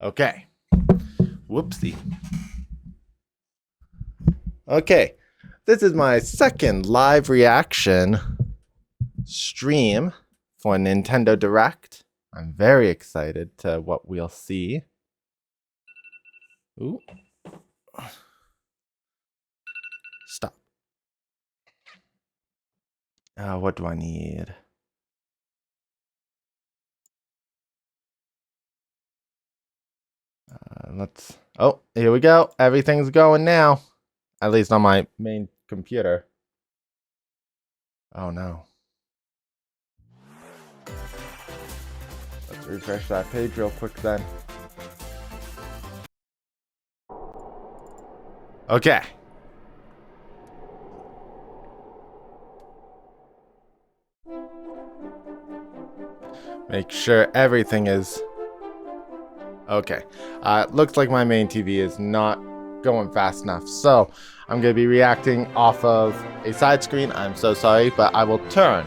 Okay. Whoopsie. Okay. This is my second live reaction stream for Nintendo Direct. I'm very excited to what we'll see. Ooh. Stop. What do I need? Oh, here we go. Everything's going now. At least on my main computer. Oh no. Let's refresh that page real quick then. Okay. Make sure everything is okay. Looks like my main TV is not going fast enough, so I'm going to be reacting off of a side screen. I'm so sorry, but I will turn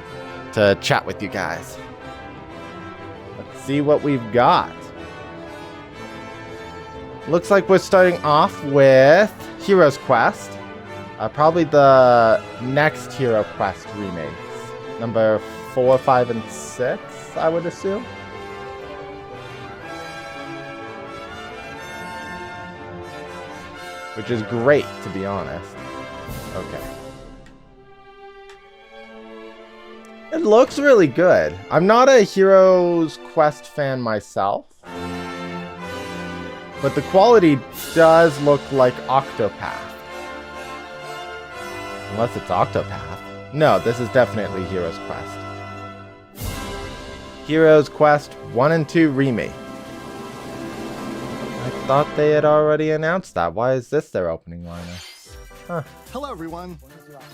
to chat with you guys. Let's see what we've got. Looks like we're starting off with Hero's Quest. Probably the next Hero Quest remakes. Number 4, 5, and 6, I would assume. Which is great, to be honest. Okay. It looks really good. I'm not a Hero's Quest fan myself, but the quality does look like Octopath. Unless it's Octopath. No, this is definitely Hero's Quest. Hero's Quest 1 and 2 Remake. I thought they had already announced that. Why is this their opening liner? Huh. Hello everyone,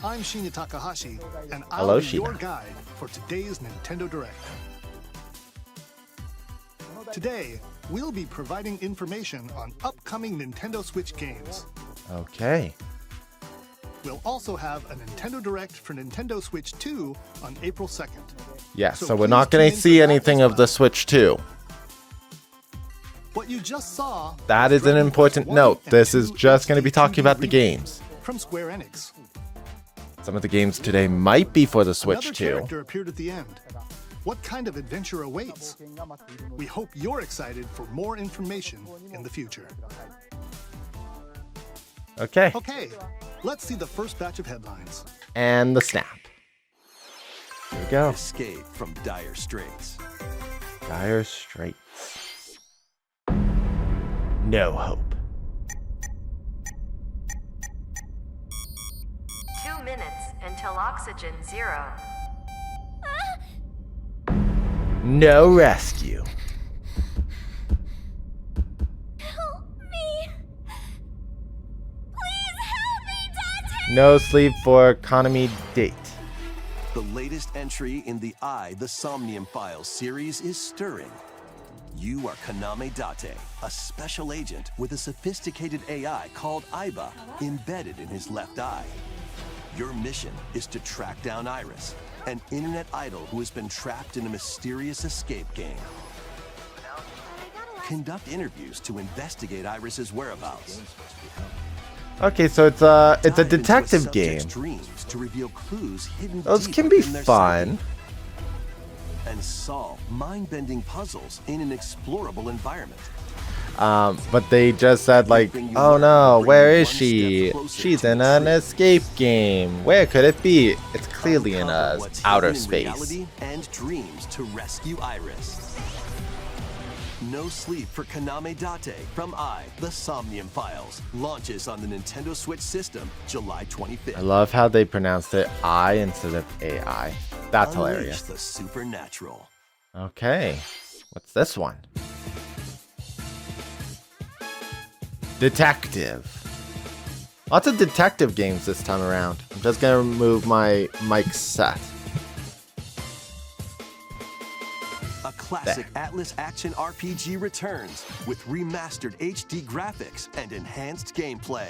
I'm Shinya Takahashi, and Hello, I'll be Shinya. your guide for today's Nintendo Direct. Today, we'll be providing information on upcoming Nintendo Switch games. Okay. We'll also have a Nintendo Direct for Nintendo Switch 2 on April 2nd. Yes, So so we're please not tune going in to for see that anything as of the well. Switch 2. What you just saw That was is an Dragon important Quest 1 note. and This is 2 just going to be HD talking about the remake games. from Square Enix. Some of the games today might be for the Switch Another 2. character appeared at the end. What kind of adventure awaits? We hope you're excited for more information in the future. Okay. Okay, let's see the first batch of headlines. And the snap. Here we go. Escape from dire straits. Dire Straits. No hope. 2 minutes until oxygen 0. No rescue. Help me! Please help me, Dante! No sleep for economy date. The latest entry in the The Somnium Files series is stirring. You are Kaname Date, a special agent with a sophisticated AI called Aiba embedded in his left eye. Your mission is to track down Iris, an internet idol who has been trapped in a mysterious escape game. Conduct interviews to investigate Iris's whereabouts. Okay, so it's a Dive into detective subject's game. dreams to revel clues hidden Those deep can be within their fun. psyche. And solve mind-bending puzzles in an explorable environment. But they just said like, oh no, where is she? She's in an escape game. Where could it be? It's clearly in Uncover what's outer hidden in space. reality and dreams to rescue Iris. No Sleep for Kaname Date from The Somnium Files launches on the Nintendo Switch system July 25th. I love how they pronounced it I instead of AI. That's Unleash hilarious. the supernatural. Okay, what's this one? Detective. Lots of detective games this time around. I'm just gonna remove my mic set. A classic Atlas action RPG returns with remastered HD graphics and enhanced gameplay.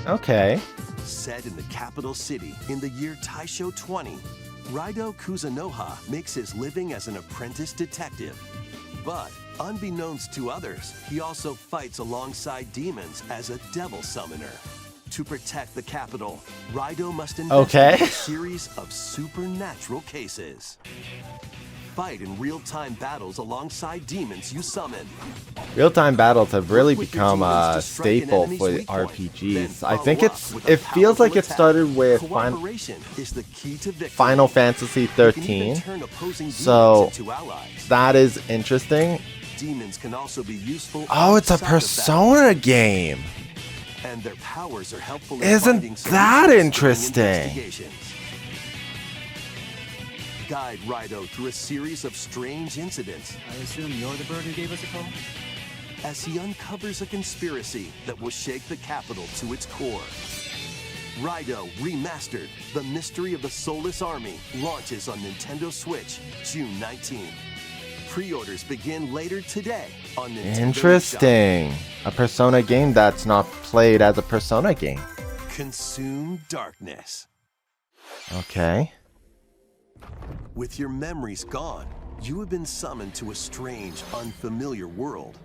Okay. Set in the capital city in the year Taisho 20, Raido Kuzunoha makes his living as an apprentice detective. But Unbeknownst to others, he also fights alongside demons as a devil summoner. To protect the capital, Raido must investigate a series of supernatural cases. Fight in real-time battles alongside demons you summon. Real-time battles have really become a staple for RPGs. I think it feels like it started with Final Fantasy 13. So that is interesting. Demons can also be useful. Oh, it's a Persona game. And their powers are helpful. Isn't that interesting? Guide Raido through a series of strange incidents. I assume you're the bird who gave us a call? As he uncovers a conspiracy that will shake the capital to its core. Raido Remastered, The Mystery of the Soulless Army, launches on Nintendo Switch, June 19th. Pre-orders begin later today on Nintendo Interesting. A Persona game that's not played as a Persona game. Consume darkness. Okay. With your memories gone, you have been summoned to a strange, unfamiliar world.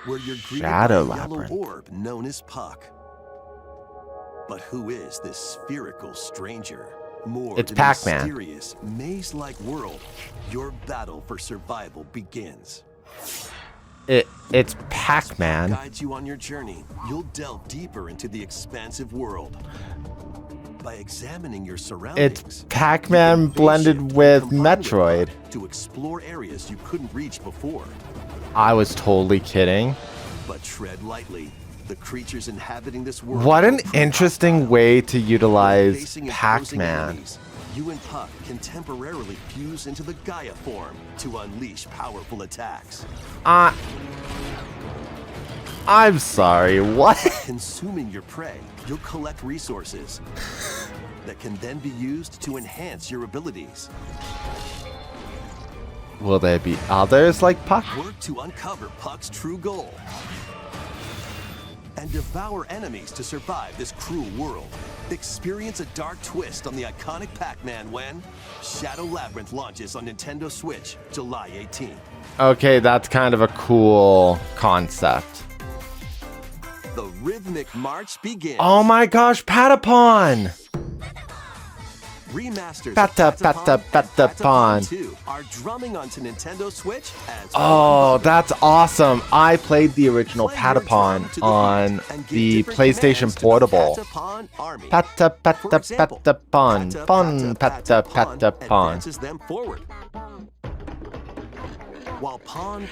Where you're greeted by a yellow orb known as Puck. But who is this spherical stranger? More it's than Pac-Man. A mysterious, maze-like world, your battle for survival begins. It's Pac-Man. Guides you on your journey. You'll delve deeper into the expansive world. By examining your surroundings, it's Pac-Man blended with Metroid. To explore areas you couldn't reach before. I was totally kidding. But tread lightly. The creatures inhabiting this world. What an interesting way to utilize Pac-Man. You and Puck can temporarily fuse into the Gaia form to unleash powerful attacks. I'm sorry, what? Consuming your prey, you'll collect resources that can then be used to enhance your abilities. Will there be others like Puck? Work to uncover Puck's true goal. And devour enemies to survive this cruel world. Experience a dark twist on the iconic Pac-Man when Shadow Labyrinth launches on Nintendo Switch, July 18th. Okay, that's kind of a cool concept. The rhythmic march begins. Oh my gosh, Patapon! Remasters Patapon 2 are drumming onto Nintendo Switch as oh, that's awesome. I played the original Patapon on the PlayStation Portable. Patapon.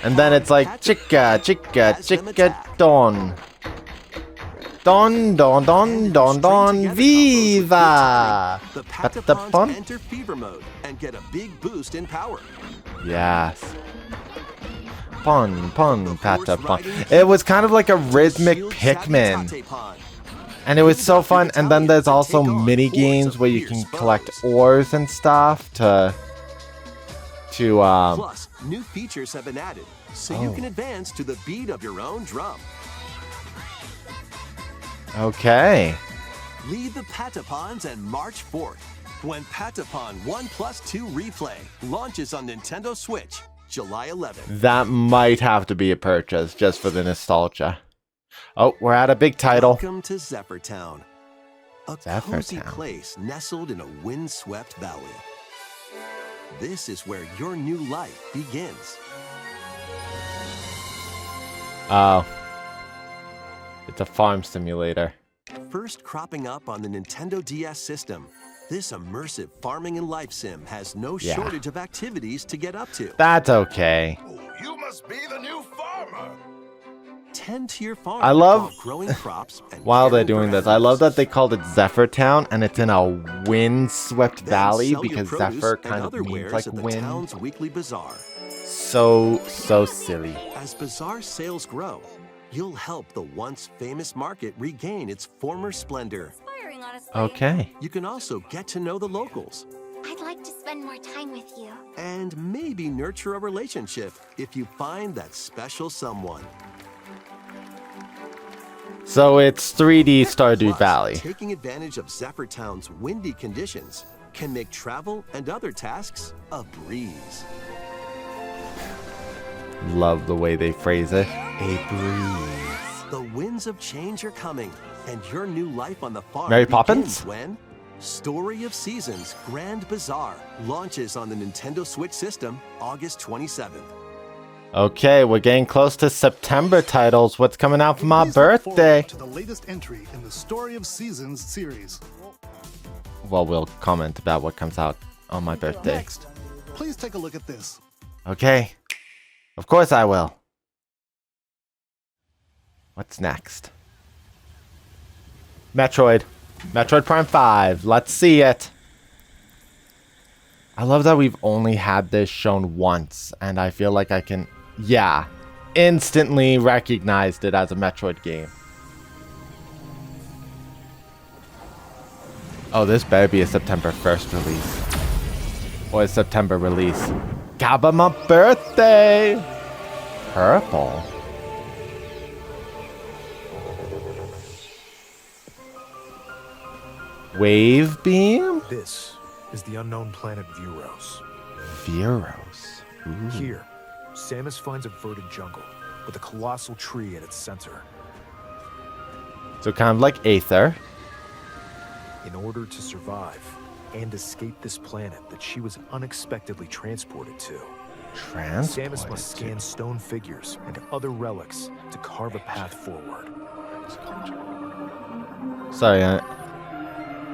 And then it's like chicka, chicka, chicka, don. Don, don, don, don, don, viva! The Patapons enter fever mode and get a big boost in power. Yes. Pon, Patapon. It was kind of like a rhythmic Pikmin. And it was so fun. And then there's also mini games where you can collect ores and stuff Plus, new features have been added, so you can advance to the beat of your own drum. Okay. Leave the Patapons and march forth when Patapon 1+2 Replay launches on Nintendo Switch, July 11th. That might have to be a purchase just for the nostalgia. Oh, we're at a big title. Welcome to Zephyr Town, a cozy place nestled in a windswept valley. This is where your new life begins. Oh. It's a farm simulator. First cropping up on the Nintendo DS system, this immersive farming and life sim has no shortage of activities to get up to. That's okay. You must be the new farmer. Tend to your farm. I love growing crops and while they're doing this, I love that they called it Zephyr Town and it's in a wind-swept valley because Zephyr kind of means like wind. Town's weekly bazaar. So silly. As bazaar sales grow, you'll help the once famous market regain its former splendor. Okay. You can also get to know the locals. I'd like to spend more time with you. And maybe nurture a relationship if you find that special someone. So it's 3D Stardew Valley. Taking advantage of Zephyr Town's windy conditions can make travel and other tasks a breeze. Love the way they phrase it. A breeze. The winds of change are coming, and your new life on the farm Mary begins Poppins? when Story of Seasons Grand Bazaar launches on the Nintendo Switch system August 27th. Okay, we're getting close to September titles. What's coming out for my Please look forward birthday? to the latest entry in the Story of Seasons series. Well, we'll comment about what comes out on my birthday. Next, please take a look at this. Okay. Of course I will. What's next? Metroid. Metroid Prime 5. Let's see it. I love that we've only had this shown once, and I feel like I can, yeah, instantly recognized it as a Metroid game. Oh, this better be a September 1st release. Or a September release. Gabba my birthday! Purple. Wave beam? This is the unknown planet Vuros. Vuros. Ooh. Here, Samus finds a verdant jungle with a colossal tree at its center. So kind of like Aether. In order to survive and escape this planet that she was unexpectedly transported to, Samus must scan stone figures and other relics to carve a path forward. Sorry,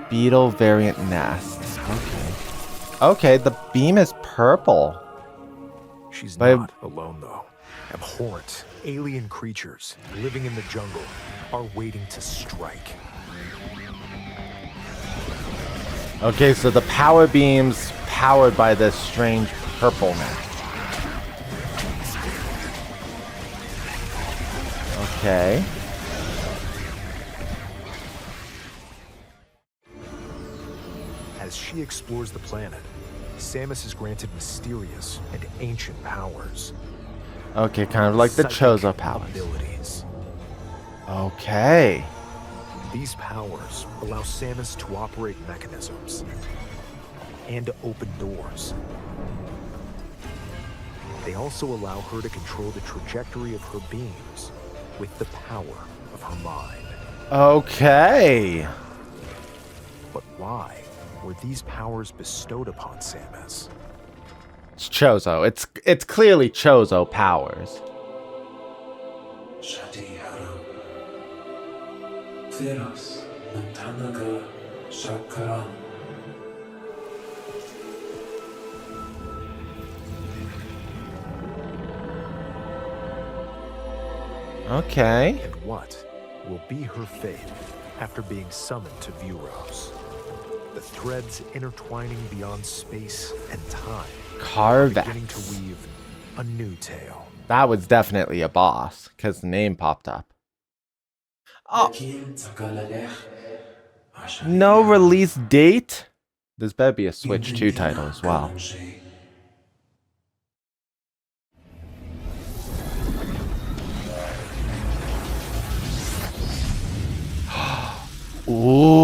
beetle variant nest. Okay. Okay, the beam is purple. She's But- not alone, though. Abhorrent, alien creatures living in the jungle are waiting to strike. Okay, so the power beam's powered by this strange purpleness. Okay. As she explores the planet, Samus is granted mysterious and ancient powers. Okay, kind of like the Psychic Chozo powers. abilities. Okay. These powers allow Samus to operate mechanisms and to open doors. They also allow her to control the trajectory of her beams with the power of her mind. Okay. But why were these powers bestowed upon Samus? It's Chozo. It's clearly Chozo powers. Okay. And what will be her fate after being summoned to Vuros? The threads intertwining beyond space and time are beginning to Carvex. weave a new tale. That was definitely a boss, because the name popped up. Oh. No release date? This better be a Switch 2 title as well.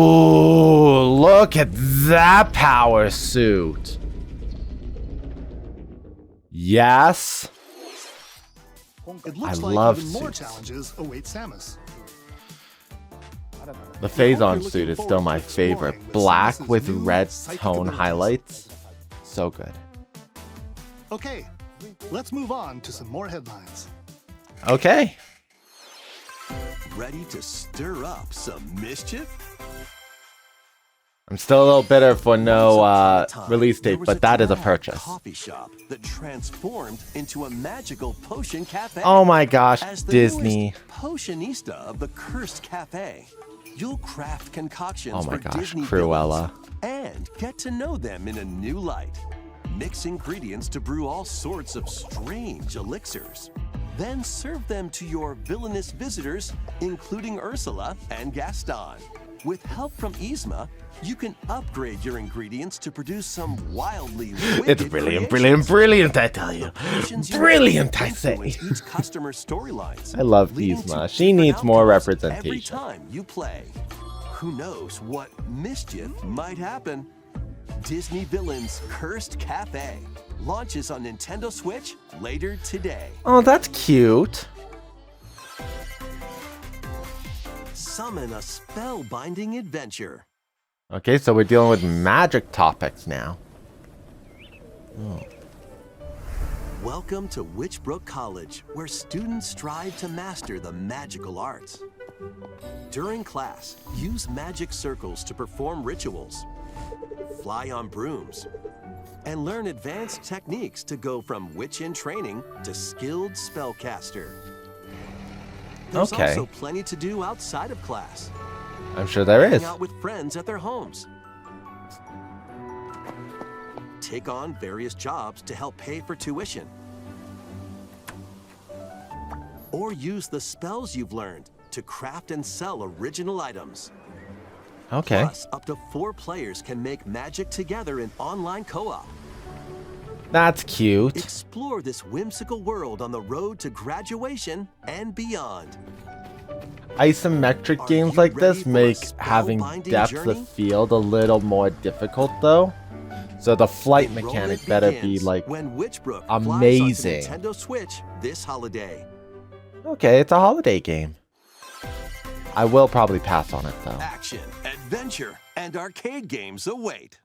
Ooh, look at that power suit. Yes. It looks I like love even more suits. challenges await Samus. The We hope Phazon you're suit looking is still forward my to exploring favorite. with Black Samus's with new red psychic tone abilities. highlights. So good. Okay, let's move on to some more headlines. Okay. Ready to stir up some mischief? I'm still a little bitter for no Once upon a time, release there date, was but that is a drag purchase. Coffee shop that transformed into a magical potion cafe. Oh my gosh, As the Disney. newest potionista of the cursed cafe, you'll craft concoctions Oh my for gosh, Disney Cruella. villains and get to know them in a new light. Mix ingredients to brew all sorts of strange elixirs. Then serve them to your villainous visitors, including Ursula and Gaston. With help from Yzma, you can upgrade your ingredients to produce some wildly wicked It's brilliant, creations. brilliant, I tell you. Potions you Brilliant, make I say. influence each customer's storylines. I love leading Yzma. to She different needs more outcomes every representation. time you play. Who knows what mischief might happen? Disney Villains Cursed Cafe. launches on Nintendo Switch later today. Oh, that's cute. Summon a spellbinding adventure. Okay, so we're dealing with magic topics now. Oh. Welcome to Witchbrook College, where students strive to master the magical arts. During class, use magic circles to perform rituals, fly on brooms, and learn advanced techniques to go from witch in training to skilled spellcaster. There's also plenty to do outside of class. I'm sure there is. Hang out with friends at their homes. Take on various jobs to help pay for tuition. Or use the spells you've learned to craft and sell original items. Okay. Plus, up to 4 players can make magic together in online co-op. That's cute. Explore this whimsical world on the road to graduation and beyond. Isometric games like this make having depth of field a little more difficult, though. So the flight mechanic better be like amazing. Nintendo Switch this holiday. Okay, it's a holiday game. I will probably pass on it though. Action, adventure, and arcade games await.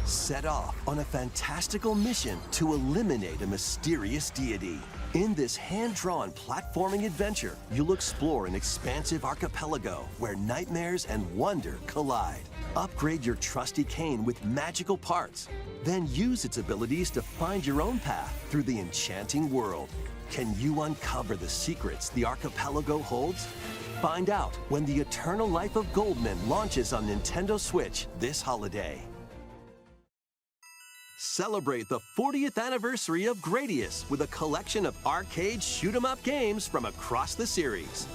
Set off on a fantastical mission to eliminate a mysterious deity. In this hand-drawn platforming adventure, you'll explore an expansive archipelago where nightmares and wonder collide. Upgrade your trusty cane with magical parts, then use its abilities to find your own path through the enchanting world. Can you uncover the secrets the archipelago holds? Find out when the Eternal Life of Goldman launches on Nintendo Switch this holiday. Celebrate the 40th anniversary of Gradius with a collection of arcade shoot-'em-up games from across the series.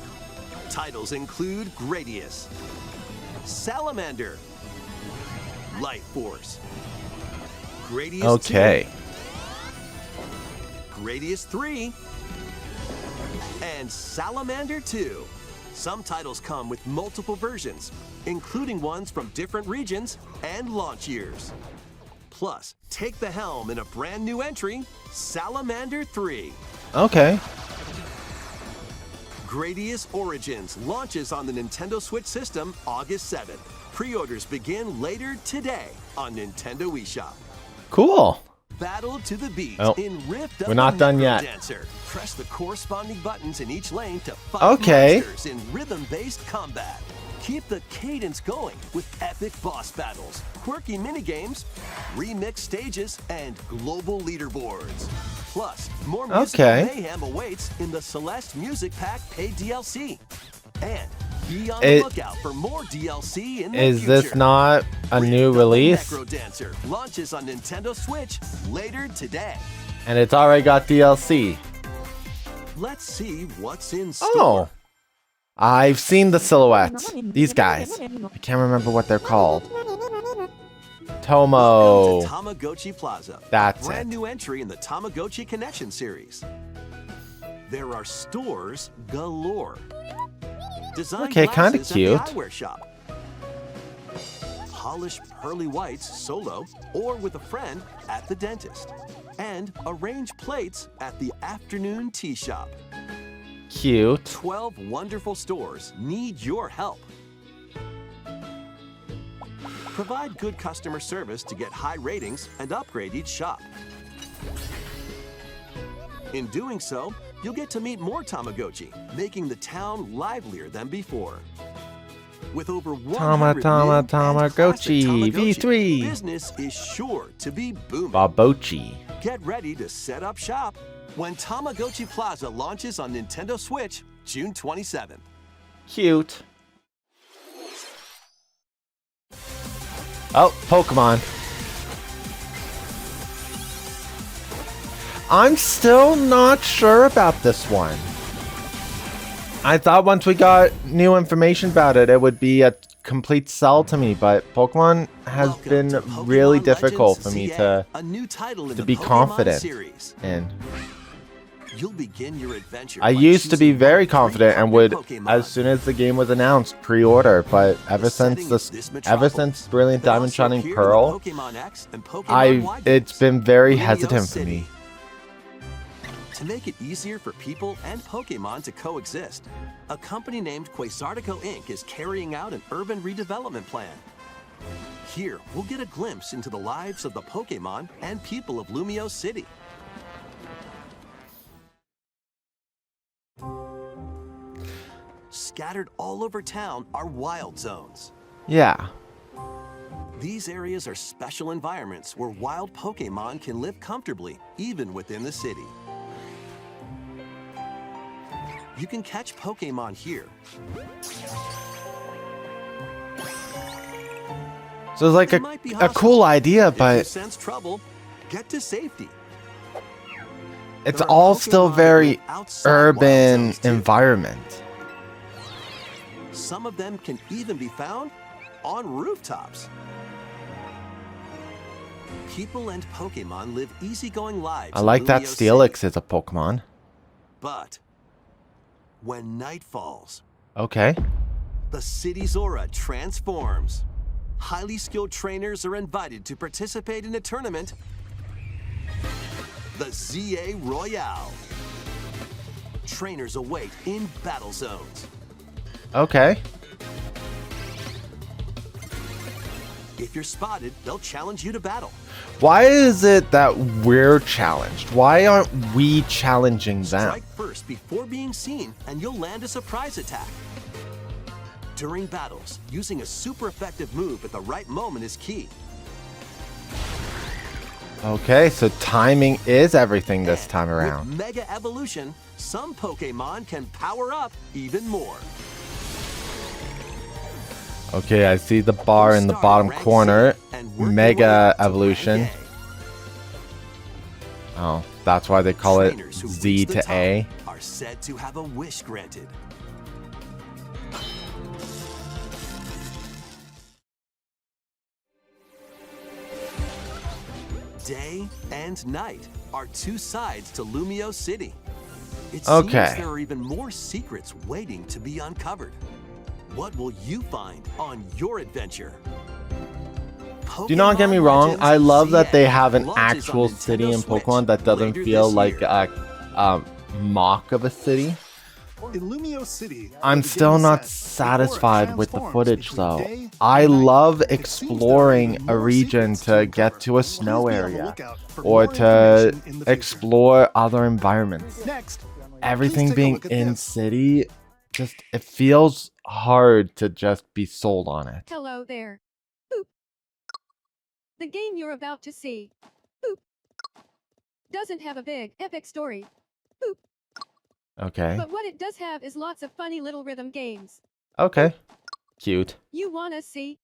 Titles include Gradius, Salamander, Light Force, Gradius 2, Gradius 3, and Salamander 2. Some titles come with multiple versions, including ones from different regions and launch years. Plus, take the helm in a brand new entry, Salamander 3. Okay. Gradius Origins launches on the Nintendo Switch system August 7th. Pre-orders begin later today on Nintendo eShop. Cool. Battle to the beat in Rift of we're not the done yet. Dancer. Press the corresponding buttons in each lane to fight monsters in rhythm-based combat. Keep the cadence going with epic boss battles, quirky minigames, remix stages, and global leaderboards. Plus, more musical mayhem awaits in the Celeste Music Pack paid DLC. And be on the lookout for more DLC in the future. Is this not a new release? Necro Dancer launches on Nintendo Switch later today. And it's already got DLC. Let's see what's in store. Oh. I've seen the silhouettes. These guys. I can't remember what they're called. Tomo. Welcome to Tamagotchi Plaza. That's a brand it. new entry in the Tamagotchi Connection series. There are stores galore. Design kind of glasses cute. At the eyewear shop. Polish pearly whites solo or with a friend at the dentist. And arrange plates at the afternoon tea shop. Cute. 12 wonderful stores need your help. Provide good customer service to get high ratings and upgrade each shop. In doing so, you'll get to meet more Tamagotchi, making the town livelier than before. With over 100 Tamagotchi V3. business is sure to be booming. Babochi. Get ready to set up shop when Tamagotchi Plaza launches on Nintendo Switch June 27th. Cute. Oh, Pokemon. I'm still not sure about this one. I thought once we got new information about it, it would be a complete sell to me, but Pokemon has been really difficult for me to be confident in. You'll begin your adventure. I by used to be choosing very one of 3 confident and would, Pokemon. as soon as the game was announced, pre-order. But ever since Brilliant They'll Diamond also Shining appear in Pearl, Pokemon X and Pokemon Y it's games. been very Lumio hesitant for City. me. To make it easier for people and Pokemon to coexist, a company named Quasartico Inc. is carrying out an urban redevelopment plan. Here, we'll get a glimpse into the lives of the Pokemon and people of Lumio City. Scattered all over town are wild zones. Yeah. These areas are special environments where wild Pokemon can live comfortably, even within the city. You can catch Pokemon here. So it's like They might be a hostile. cool idea, If you but sense trouble, get to safety. it's There are all Pokemon still that very live outside wild urban zones, too. environment. Some of them can even be found on rooftops. People and Pokemon live easygoing lives. I in like that Lumio City. Steelix is a Pokemon. But when night falls, Okay. the city's aura transforms. Highly skilled trainers are invited to participate in a tournament, the ZA Royale. Trainers await in battle zones. Okay. If you're spotted, they'll challenge you to battle. Why is it that we're challenged? Why aren't we challenging them? Strike first before being seen, and you'll land a surprise attack. During battles, using a super effective move at the right moment is key. Okay, so timing is everything this And time around. With Mega Evolution, some Pokemon can power up even more. Okay, I see the bar in the Start bottom rank corner. C and work your way Mega up to Evolution. rank A. Oh, that's why they call it Trainers who Z reach the to top A. are said to have a wish granted. Day and night are 2 sides to Lumio City. It Okay. seems there are even more secrets waiting to be uncovered. What will you find on your adventure? Do not get me Pokemon wrong, Legends I love that they CA have an launches on actual city Nintendo in Switch Pokemon that doesn't later feel this like year. a mock of a city. In Lumio City, I'm the still game not set satisfied with the transforms footage between though. day I and night. love It seems there are exploring even a more region secrets to uncover. get to a snow Please be on the area lookout for or more to information in the future. explore other environments. Next, Everything take a being look at in this. city, just it feels hard to just be sold on it. Hello there. Boop. The game you're about to see, boop, doesn't have a big, epic story, boop. Okay. But what it does have is lots of funny little rhythm games. Okay. Cute. You wanna see?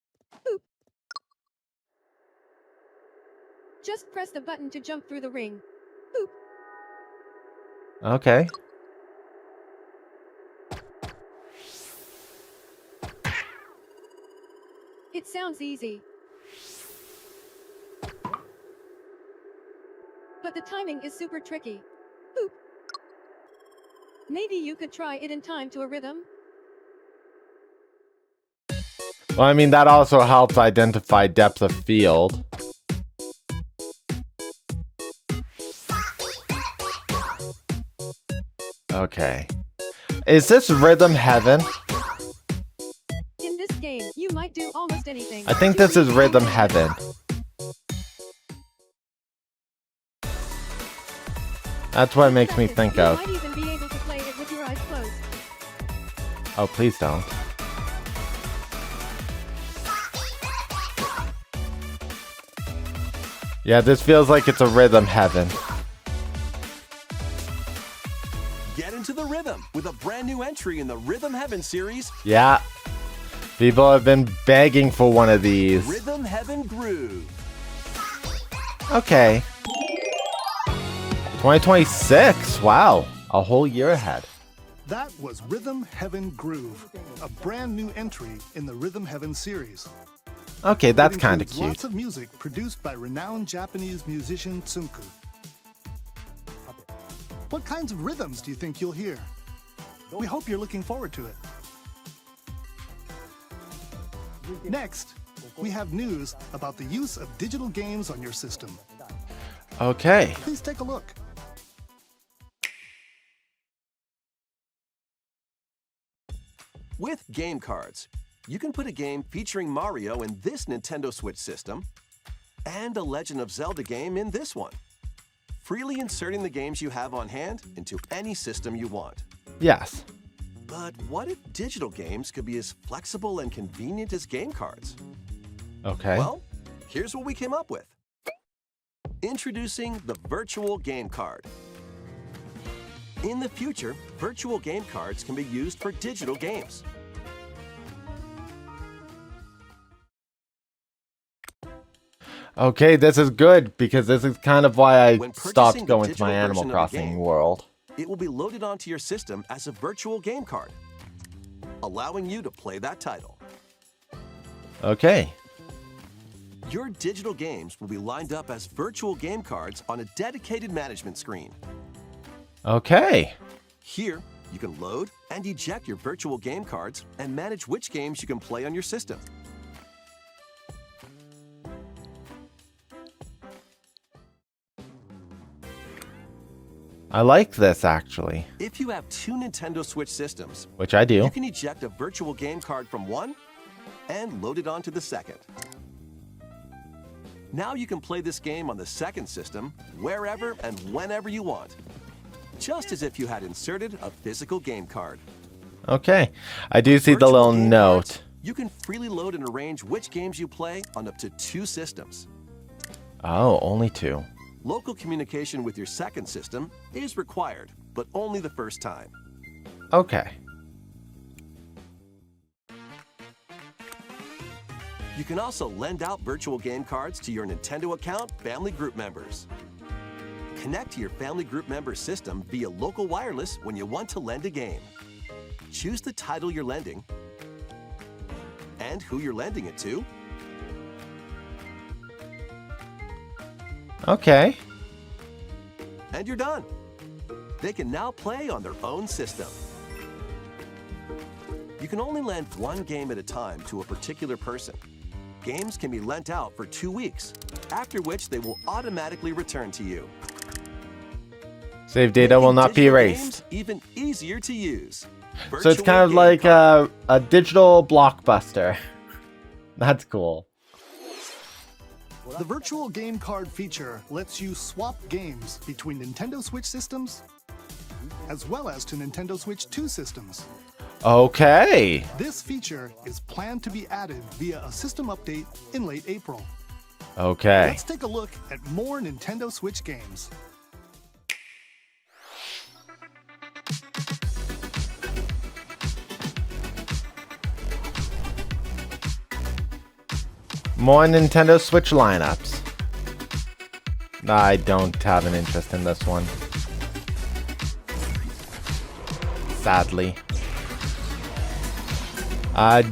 Boop. Just press the button to jump through the ring. Boop. Okay. It sounds easy. But the timing is super tricky. Boop. Maybe you could try it in time to a rhythm? Well, I mean, that also helps identify depth of field. Okay. Is this rhythm heaven? In this game, you might do almost anything. I think this is rhythm heaven. That's what it makes me think of. You might even be able to play it with your eyes closed. Oh, please don't. Yeah, this feels like it's a rhythm heaven. Get into the rhythm with a brand new entry in the Rhythm Heaven series, Yeah. People have been begging for one of these. Rhythm Heaven Groove. Okay. 2026. Wow. A whole year ahead. That was Rhythm Heaven Groove, a brand new entry in the Rhythm Heaven series. Okay, that's It kind of includes cute. Lots of music produced by renowned Japanese musician Tsunku. What kinds of rhythms do you think you'll hear? We hope you're looking forward to it. Next, we have news about the use of digital games on your system. Okay. Please take a look. With game cards, you can put a game featuring Mario in this Nintendo Switch system and a Legend of Zelda game in this one, freely inserting the games you have on hand into any system you want. Yes. But what if digital games could be as flexible and convenient as game cards? Okay. Well, here's what we came up with. Introducing the Virtual Game Card. In the future, virtual game cards can be used for digital games. Okay, this is good because this is kind of why I When purchasing stopped the going to my digital Animal version of a Crossing game, world. It will be loaded onto your system as a virtual game card, allowing you to play that title. Okay. Your digital games will be lined up as virtual game cards on a dedicated management screen. Okay. Here, you can load and eject your virtual game cards and manage which games you can play on your system. I like this actually, If you have two Nintendo Switch systems, which I do. you can eject a virtual game card from one and load it onto the second. Now you can play this game on the second system wherever and whenever you want, just as if you had inserted a physical game card. Okay. I do see the Virtual little game note. cards, you can freely load and arrange which games you play on up to 2 systems. Oh, only 2. Local communication with your second system is required, but only the first time. Okay. You can also lend out virtual game cards to your Nintendo account family group members. Connect to your family group member system via local wireless when you want to lend a game. Choose the title you're lending and who you're lending it to. Okay. And you're done. They can now play on their own system. You can only lend one game at a time to a particular person. Games can be lent out for 2 weeks, after which they will automatically return to you. Save data will not be Digital erased. games even easier to use. So it's kind of Virtual like game a digital blockbuster. That's cool. The virtual game card feature lets you swap games between Nintendo Switch systems as well as to Nintendo Switch 2 systems. Okay. This feature is planned to be added via a system update in late April. Okay. Let's take a look at more Nintendo Switch games. More Nintendo Switch lineups. I don't have an interest in this one. Sadly.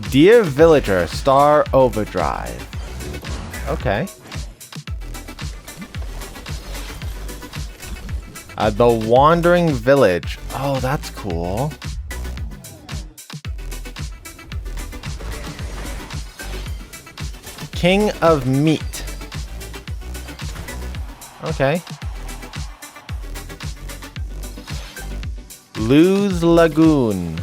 Dear Villager, Star Overdrive. Okay. The Wandering Village. Oh, that's cool. King of Meat. Okay. Luz Lagoon.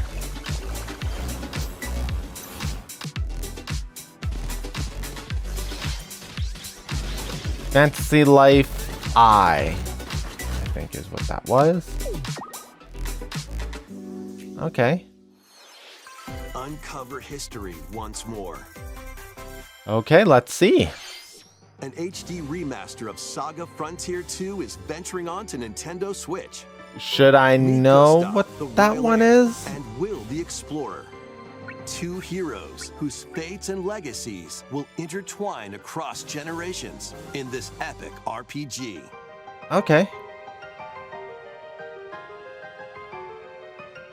Fantasy Life I think is what that was. Okay. Uncover history once more. Okay, let's see. An HD remaster of Saga Frontier 2 is venturing onto Nintendo Switch. Should I Meet know Gustav, what the that Royal one Heir, is? And Will the Explorer. 2 heroes whose fates and legacies will intertwine across generations in this epic RPG. Okay.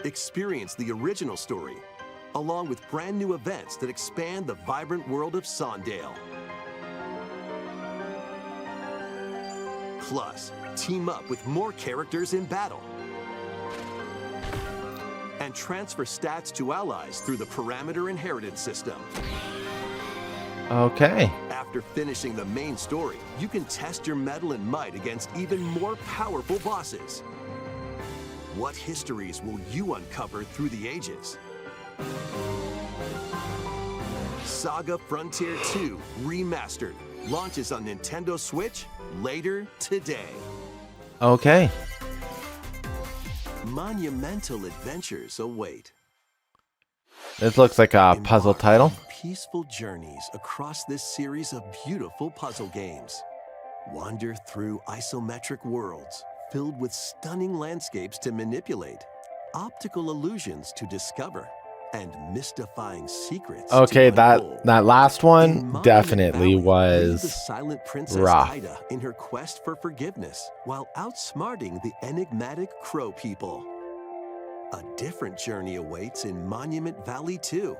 Experience the original story, along with brand new events that expand the vibrant world of Sondale. Plus, team up with more characters in battle. And transfer stats to allies through the parameter inheritance system. Okay. After finishing the main story, you can test your mettle and might against even more powerful bosses. What histories will you uncover through the ages? Saga Frontier 2 Remastered launches on Nintendo Switch later today. Okay. Monumental adventures await. This looks like a puzzle Embark title. on peaceful journeys across this series of beautiful puzzle games. Wander through isometric worlds filled with stunning landscapes to manipulate, optical illusions to discover, and mystifying secrets. Okay, to unfold. that last In one Monument definitely Valley, lead the was silent princess rough. Ida in her quest for forgiveness while outsmarting the enigmatic Crow people. A different journey awaits in Monument Valley 2.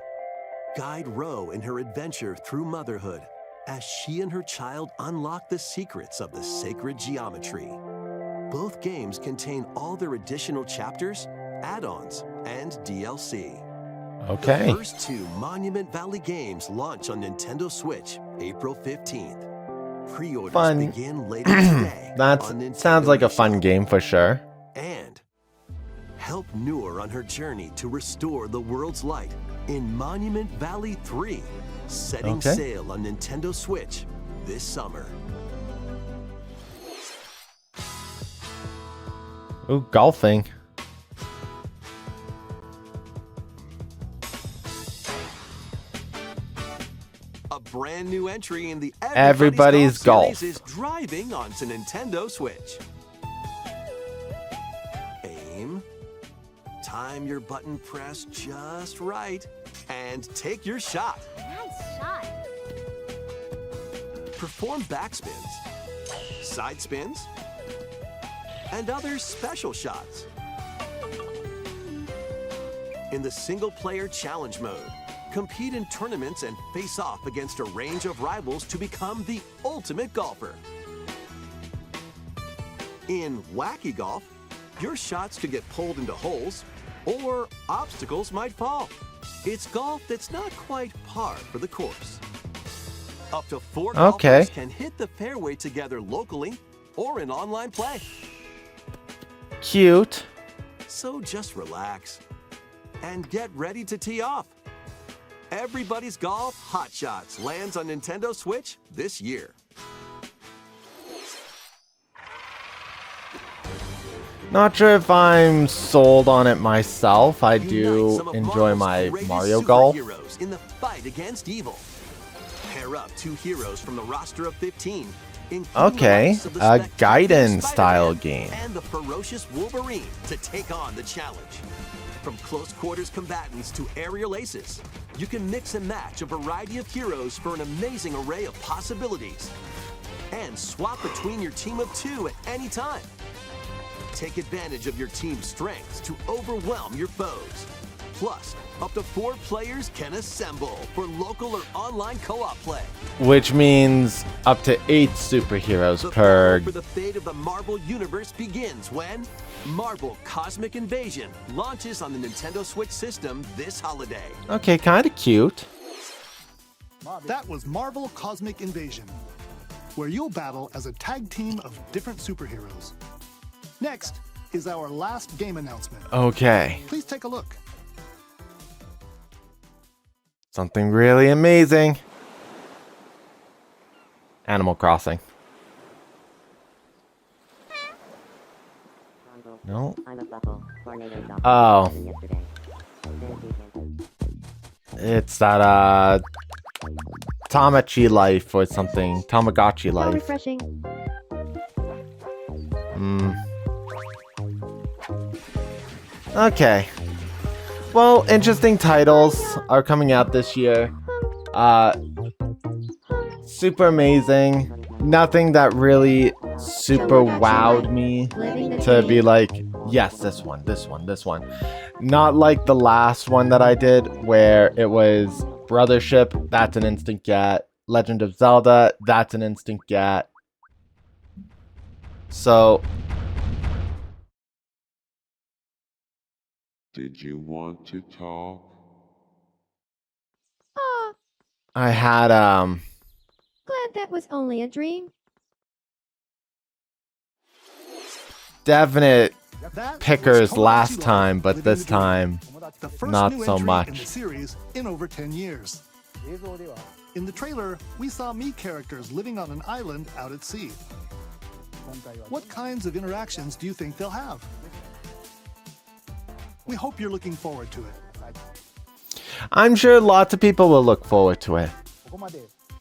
Guide Ro in her adventure through motherhood as she and her child unlock the secrets of the sacred geometry. Both games contain all their additional chapters, add-ons, and DLC. Okay. The first two Monument Valley games launch on Nintendo Switch April 15th. Pre-orders Fun. begin later today. That on Nintendo sounds like a fun eShop. game for sure. And help Noor on her journey to restore the world's light in Monument Valley 3, setting Okay. sail on Nintendo Switch this summer. Ooh, golfing. A brand new entry in the Everybody's Golf Golf. series is driving onto Nintendo Switch. Aim, time your button press just right, and take your shot. Nice shot. Perform backspins, side spins, and other special shots. In the single-player challenge mode, compete in tournaments and face off against a range of rivals to become the ultimate golfer. In Wacky Golf, your shots could get pulled into holes, or obstacles might fall. It's golf that's not quite par for the course. Up to 4 Okay. golfers can hit the fairway together locally or in online play. Cute. So just relax and get ready to tee off. Everybody's Golf Hot Shots lands on Nintendo Switch this year. Not sure if I'm sold on it myself. I Unite do some of enjoy Marvel's my greatest Mario Golf. superheroes in the fight against evil. Pair up 2 heroes from the roster of 15. including the Okay, likes of the a spectacular Gaiden style Spider-Man game. and the ferocious Wolverine to take on the challenge. From close quarters combatants to aerial aces, you can mix and match a variety of heroes for an amazing array of possibilities. And swap between your team of 2 at any time. Take advantage of your team's strengths to overwhelm your foes. Plus, up to 4 players can assemble for local or online co-op play. Which means up to 8 superheroes The per... battle for the fate of the Marvel Universe begins when Marvel Cosmic Invasion launches on the Nintendo Switch system this holiday. Okay, kind of cute. That was Marvel Cosmic Invasion, where you'll battle as a tag team of different superheroes. Next is our last game announcement. Okay, Please take a look. something really amazing. Animal Crossing. No. Oh. It's that Tamachi life or something. Tamagotchi How life. refreshing. Okay. Well, interesting titles are coming out this year. Super amazing. Nothing that really super wowed me to be like, yes, this one. Not like the last one that I did where it was Brothership, that's an instant get. Legend of Zelda, that's an instant get. So Did you want to talk? Aw, I had glad that was only a dream. definite That was pickers Tomodachi last Life, time, but Living this the Dream. time The first not new so entry much. in the series in over 10 years. In the trailer, we saw Mii characters living on an island out at sea. What kinds of interactions do you think they'll have? We hope you're looking forward to it. I'm sure lots of people will look forward to it.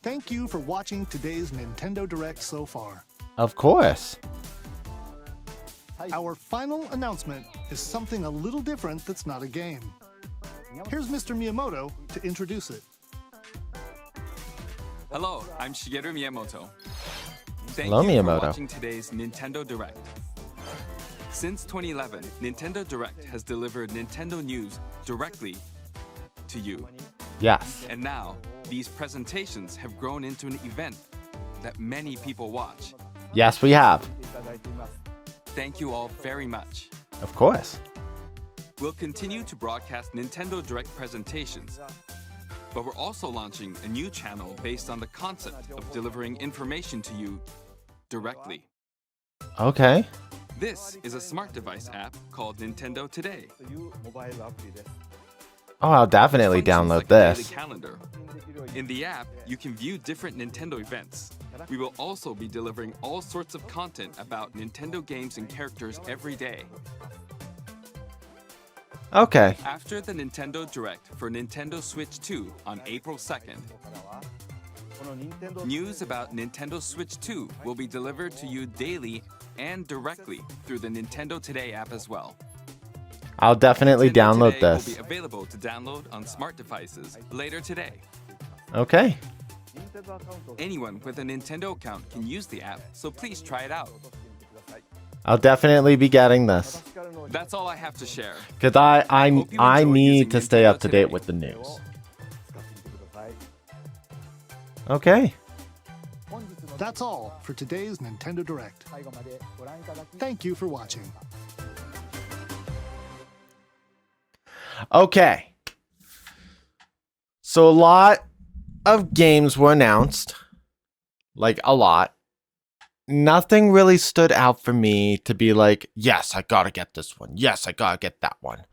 Thank you for watching today's Nintendo Direct so far. Of course. Our final announcement is something a little different that's not a game. Here's Mr. Miyamoto to introduce it. Hello, I'm Shigeru Miyamoto. Thank Hello, you Miyamoto. for watching today's Nintendo Direct. Since 2011, Nintendo Direct has delivered Nintendo news directly to you. Yes. And now, these presentations have grown into an event that many people watch. Yes, we have. Thank you all very much. Of course. We'll continue to broadcast Nintendo Direct presentations, but we're also launching a new channel based on the concept of delivering information to you directly. Okay. This is a smart device app called Nintendo Today. Oh, I'll definitely Functions download like a daily this. calendar. In the app, you can view different Nintendo events. We will also be delivering all sorts of content about Nintendo games and characters every day. Okay. After the Nintendo Direct for Nintendo Switch 2 on April 2nd, news about Nintendo Switch 2 will be delivered to you daily and directly through the Nintendo Today app as well. I'll definitely Nintendo download Today this. will be available to download on smart devices later today. Okay. Anyone with a Nintendo account can use the app, so please try it out. I'll definitely be getting this. That's all I have to share. Because I Hope you I enjoy need using to stay Nintendo up to date Today. with the news. Okay. That's all for today's Nintendo Direct. Thank you for watching. Okay. So a lot of games were announced. Like a lot. Nothing really stood out for me to be like, yes, I gotta get this one. Yes, I gotta get that one.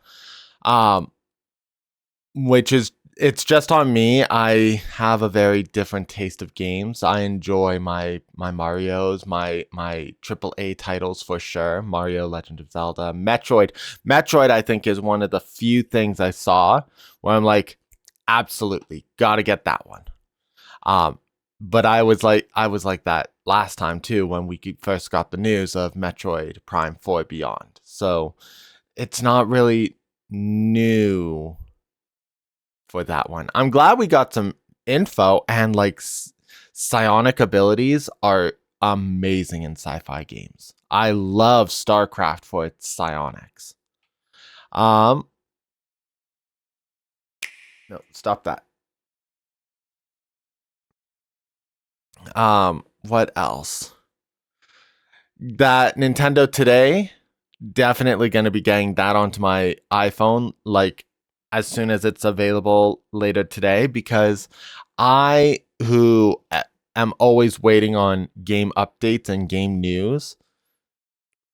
Which is, it's just on me. I have a very different taste of games. I enjoy my Marios, my AAA titles for sure. Mario, Legend of Zelda, Metroid. Metroid, I think, is one of the few things I saw where I'm like, absolutely, gotta get that one. But I was like that last time too when we first got the news of Metroid Prime 4 Beyond. So it's not really new for that one. I'm glad we got some info, and like psionic abilities are amazing in sci-fi games. I love StarCraft for its psionics. No, stop that. What else? That Nintendo Today, definitely going to be getting that onto my iPhone like as soon as it's available later today, because I, who am always waiting on game updates and game news,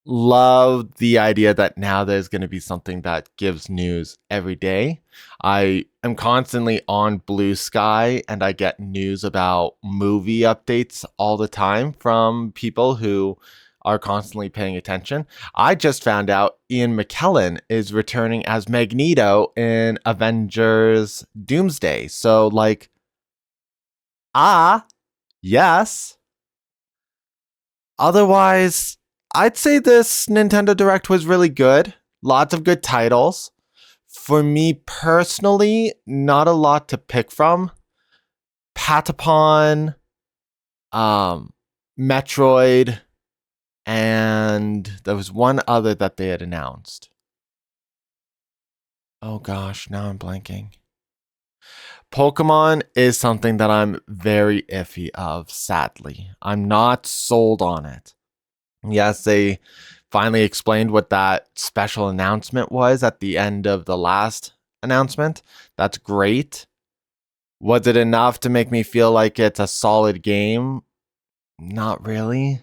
love the idea that now there's going to be something that gives news every day. I am constantly on Blue Sky, and I get news about movie updates all the time from people who are constantly paying attention. I just found out Ian McKellen is returning as Magneto in Avengers Doomsday. So like, yes. Otherwise, I'd say this Nintendo Direct was really good. Lots of good titles. For me personally, not a lot to pick from. Patapon, Metroid, and there was one other that they had announced. Oh gosh, now I'm blanking. Pokemon is something that I'm very iffy of, sadly. I'm not sold on it. Yes, they finally explained what that special announcement was at the end of the last announcement. That's great. Was it enough to make me feel like it's a solid game? Not really.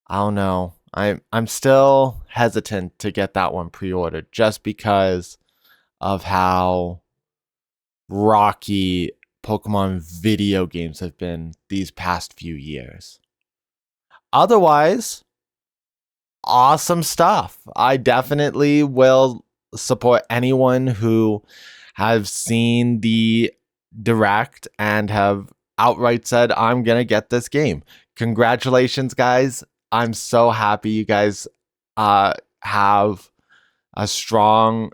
I don't know. I'm still hesitant to get that one pre-ordered just because of how rocky Pokemon video games have been these past few years. Otherwise, awesome stuff. I definitely will support anyone who have seen the direct and have outright said, I'm going to get this game. Congratulations, guys. I'm so happy you guys have a strong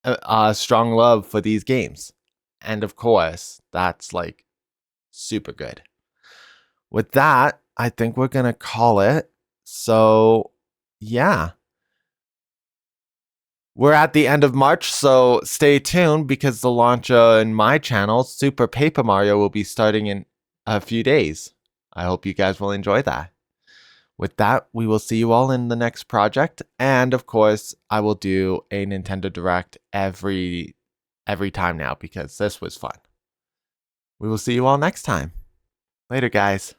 love for these games. And of course, that's like super good. With that, I think we're going to call it. So, yeah. We're at the end of March, so stay tuned because the launch in my channel, Super Paper Mario, will be starting in a few days. I hope you guys will enjoy that. With that, we will see you all in the next project. And of course, I will do a Nintendo Direct every time now because this was fun. We will see you all next time. Later, guys.